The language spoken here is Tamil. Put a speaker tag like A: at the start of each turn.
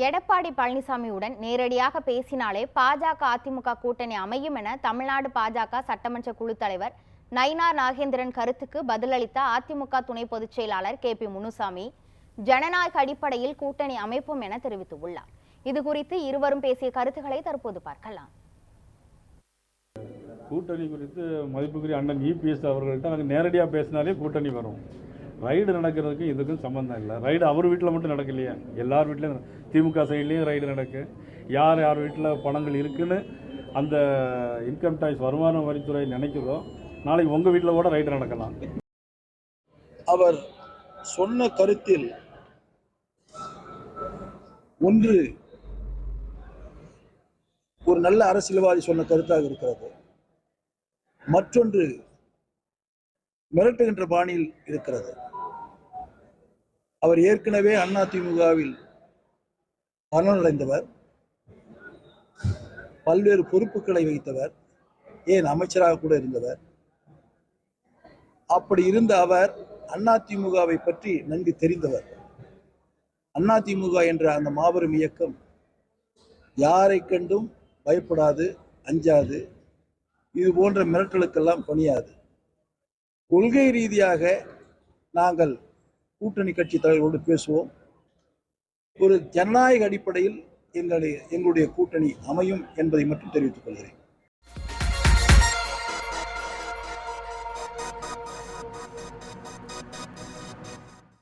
A: எடப்பாடி பழனிசாமியுடன் நேரடியாக பேசினாலே பாஜக அதிமுக கூட்டணி அமையும் என தமிழ்நாடு பாஜக சட்டமன்ற குழு தலைவர் நயினார் நாகேந்திரன் கருத்துக்கு பதிலளித்த அதிமுக துணை பொதுச் செயலாளர் KP முனுசாமி ஜனநாயக அடிப்படையில் கூட்டணி அமைப்போம் என தெரிவித்துள்ளார். இதுகுறித்து இருவரும் பேசிய கருத்துக்களை தற்போது பார்க்கலாம்.
B: கூட்டணி குறித்து மதிப்புக்குரிய அண்ணன் EPS அவர்கள்ட்ட நாங்கள் நேரடியாக பேசினாலே கூட்டணி வரும். ரைடு நடக்கிறதுக்கு இதுக்கும் சம்மந்தம் இல்லை. ரைடு அவர் வீட்டில் மட்டும் நடக்கலையா, எல்லார் வீட்லையும் திமுக சைட்லேயும் ரைடு நடக்கு. யார் யார் வீட்டில் பணங்கள் இருக்குன்னு அந்த இன்கம் டேக்ஸ் வருமான வரித்துறை நினைக்கிறதோ நாளைக்கு உங்கள் வீட்டில் கூட ரைடு நடக்கலாம்.
C: அவர் சொன்ன கருத்தில் ஒன்று ஒரு நல்ல அரசியல்வாதி சொன்ன கருத்தாக இருக்கிறது, மற்றொன்று மிரட்டுகின்ற பாணியில் இருக்கிறது. அவர் ஏற்கனவே அதிமுகவில் மரணமடைந்தவர், பல்வேறு பொறுப்புகளை வைத்தவர், ஏன் அமைச்சராக கூட இருந்தவர். அப்படி இருந்த அவர் அதிமுகவை பற்றி நன்கு தெரிந்தவர். அதிமுக என்ற அந்த மாபெரும் இயக்கம் யாரை கண்டும் பயப்படாது, அஞ்சாது, இது போன்ற மிரட்டலுக்கெல்லாம் பணியாது. கொள்கை ரீதியாக நாங்கள் கூட்டணி கட்சி தலைவர்களோடு பேசுவோம். ஒரு ஜனநாயக அடிப்படையில் எங்களுடைய கூட்டணி அமையும் என்பதை மட்டும் தெரிவித்துக் கொள்கிறேன்.